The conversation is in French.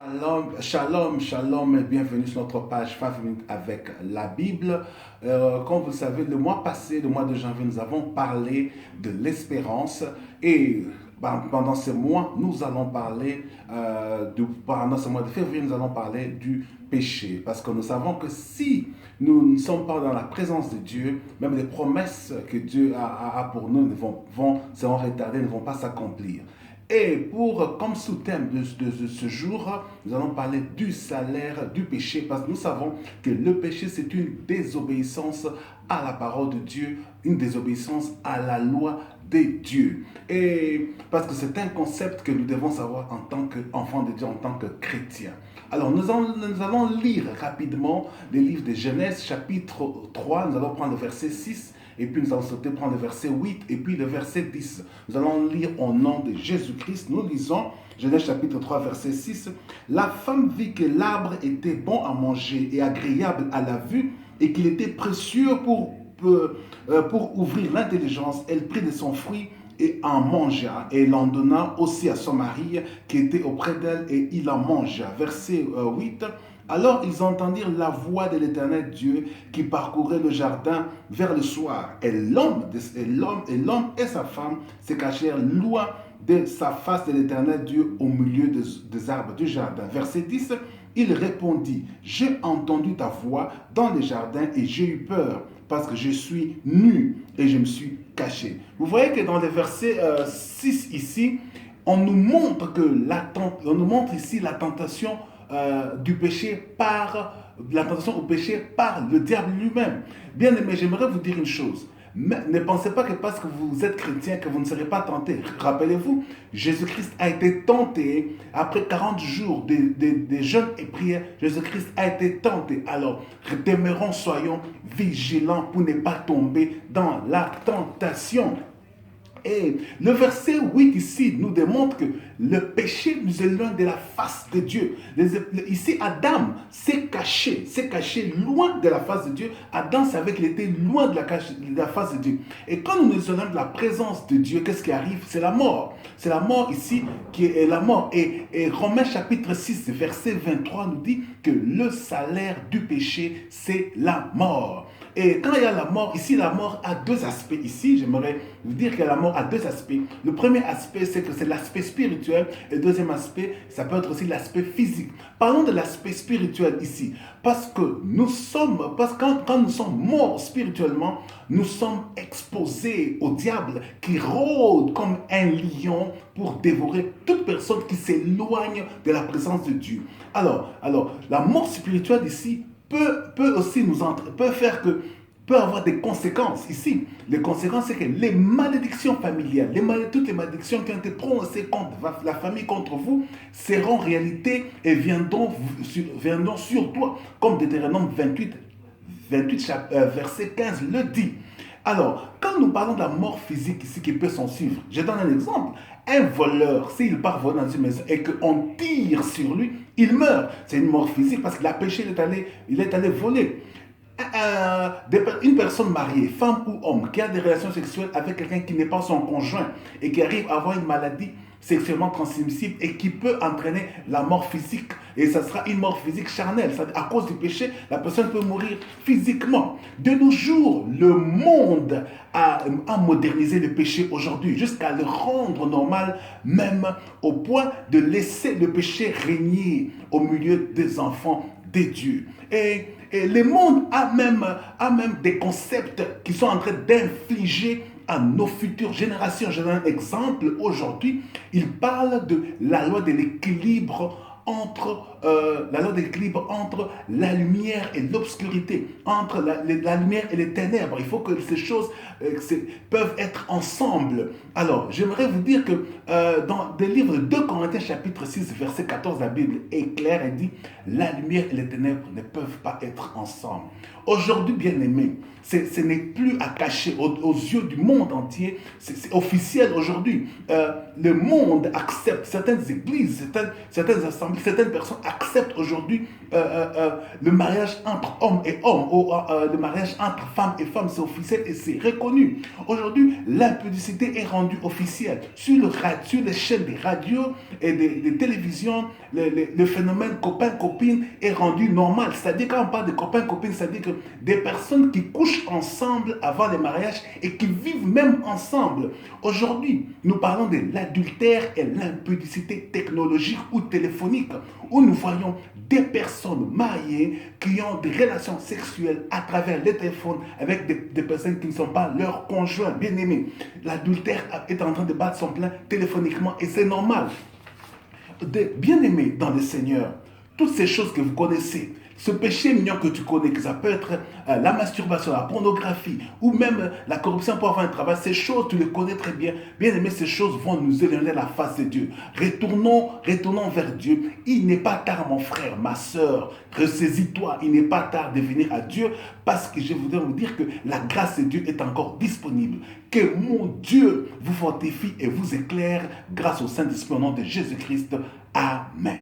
Shalom, shalom, shalom et bienvenue sur notre page 5 minutes avec la Bible. Comme vous le savez, le mois passé, le mois de janvier, nous avons parlé de l'espérance et pendant ce mois, nous allons parler, pendant ce mois de février, nous allons parler du péché. Parce que nous savons que si nous ne sommes pas dans la présence de Dieu, même les promesses que Dieu a pour nous seront retardées, ne vont pas s'accomplir. Et comme sous-thème de ce jour, nous allons parler du salaire du péché, parce que nous savons que le péché, c'est une désobéissance à la parole de Dieu, une désobéissance à la loi de Dieu. Et parce que c'est un concept que nous devons savoir en tant qu'enfants de Dieu, en tant que chrétiens. Alors, nous allons lire rapidement les livres de Genèse, chapitre 3, nous allons prendre le verset 6, et puis nous allons sauter prendre le verset 8 et puis le verset 10. Nous allons lire au nom de Jésus-Christ. Nous lisons Genèse chapitre 3 verset 6. La femme vit que l'arbre était bon à manger et agréable à la vue et qu'il était précieux pour ouvrir l'intelligence. Elle prit de son fruit et en mangea, et l'en donna aussi à son mari qui était auprès d'elle, et il en mangea. Verset 8. Alors ils entendirent la voix de l'Éternel Dieu qui parcourait le jardin vers le soir. Et l'homme et sa femme se cachèrent loin de sa face de l'Éternel Dieu au milieu des arbres du jardin. Verset 10. Il répondit, j'ai entendu ta voix dans le jardin et j'ai eu peur parce que je suis nu et je me suis caché. Vous voyez que dans le verset 6 ici, on nous montre ici la tentation du péché la tentation au péché par le diable lui-même. Bien aimé, j'aimerais vous dire une chose. Mais ne pensez pas que parce que vous êtes chrétien que vous ne serez pas tenté. Rappelez-vous, Jésus-Christ a été tenté après 40 jours de jeûne et prière. Jésus-Christ a été tenté. Alors, demeurons, soyons vigilants pour ne pas tomber dans la tentation. Et le verset 8 ici nous démontre que le péché nous éloigne de la face de Dieu. Ici, Adam s'est caché loin de la face de Dieu. Adam savait qu'il était loin de la face de Dieu. Et quand nous nous éloignons de la présence de Dieu, qu'est-ce qui arrive? C'est la mort. C'est la mort ici qui est la mort. Et Romains chapitre 6, verset 23 nous dit que le salaire du péché, c'est la mort. Et quand il y a la mort, ici, la mort a deux aspects. Ici, j'aimerais vous dire que la mort a deux aspects. Le premier aspect, c'est que c'est l'aspect spirituel. Et le deuxième aspect, ça peut être aussi l'aspect physique. Parlons de l'aspect spirituel ici. Parce que quand nous sommes morts spirituellement, nous sommes exposés au diable qui rôde comme un lion pour dévorer toute personne qui s'éloigne de la présence de Dieu. Alors, la mort spirituelle ici peut avoir des conséquences ici. Les conséquences, c'est que les malédictions familiales, toutes les malédictions qui ont été prononcées contre la famille, contre vous, seront réalité et viendront sur toi, comme Deutéronome 28 verset 15 le dit. Alors, quand nous parlons de la mort physique ici qui peut s'en suivre, je donne un exemple. Un voleur, s'il part voler dans une maison et qu'on tire sur lui, il meurt. C'est une mort physique parce qu'il a péché, il est allé voler. Une personne mariée, femme ou homme, qui a des relations sexuelles avec quelqu'un qui n'est pas son conjoint et qui arrive à avoir une maladie sexuellement transmissible et qui peut entraîner la mort physique. Et ça sera une mort physique charnelle. À cause du péché, la personne peut mourir physiquement. De nos jours, le monde a modernisé le péché aujourd'hui jusqu'à le rendre normal, même au point de laisser le péché régner au milieu des enfants de Dieu. Et le monde a même des concepts qui sont en train d'infliger à nos futures générations. Je donne un exemple aujourd'hui. Il parle de la loi de l'équilibre entre la lumière et l'obscurité, entre la lumière et les ténèbres. Il faut que ces choses peuvent être ensemble. Alors, j'aimerais vous dire que dans des livres de 2 Corinthiens chapitre 6, verset 14, la Bible est claire et dit « La lumière et les ténèbres ne peuvent pas être ensemble ». Aujourd'hui, bien aimé, ce n'est plus à cacher aux yeux du monde entier, c'est officiel aujourd'hui. Le monde accepte certaines églises, certaines assemblées certaines personnes acceptent aujourd'hui le mariage entre hommes et hommes, ou le mariage entre femmes et femmes, c'est officiel et c'est reconnu. Aujourd'hui, l'impudicité est rendue officielle. Sur les chaînes des radios et des télévisions, le phénomène copain-copine est rendu normal. C'est-à-dire, quand on parle de copain-copine, c'est-à-dire que des personnes qui couchent ensemble avant le mariage et qui vivent même ensemble. Aujourd'hui, nous parlons de l'adultère et l'impudicité technologique ou téléphonique, où nous voyons des personnes mariées qui ont des relations sexuelles à travers les téléphones avec des personnes qui ne sont pas leurs conjoints bien-aimés. L'adultère est en train de battre son plein téléphoniquement et c'est normal. Bien-aimés dans le Seigneur, toutes ces choses que vous connaissez, ce péché mignon que tu connais, que ça peut être la masturbation, la pornographie, ou même la corruption pour avoir un travail, ces choses, tu les connais très bien. Bien aimé, ces choses vont nous éloigner la face de Dieu. Retournons vers Dieu. Il n'est pas tard, mon frère, ma soeur. Ressaisis-toi. Il n'est pas tard de venir à Dieu, parce que je voudrais vous dire que la grâce de Dieu est encore disponible. Que mon Dieu vous fortifie et vous éclaire grâce au Saint-Esprit au nom de Jésus-Christ. Amen.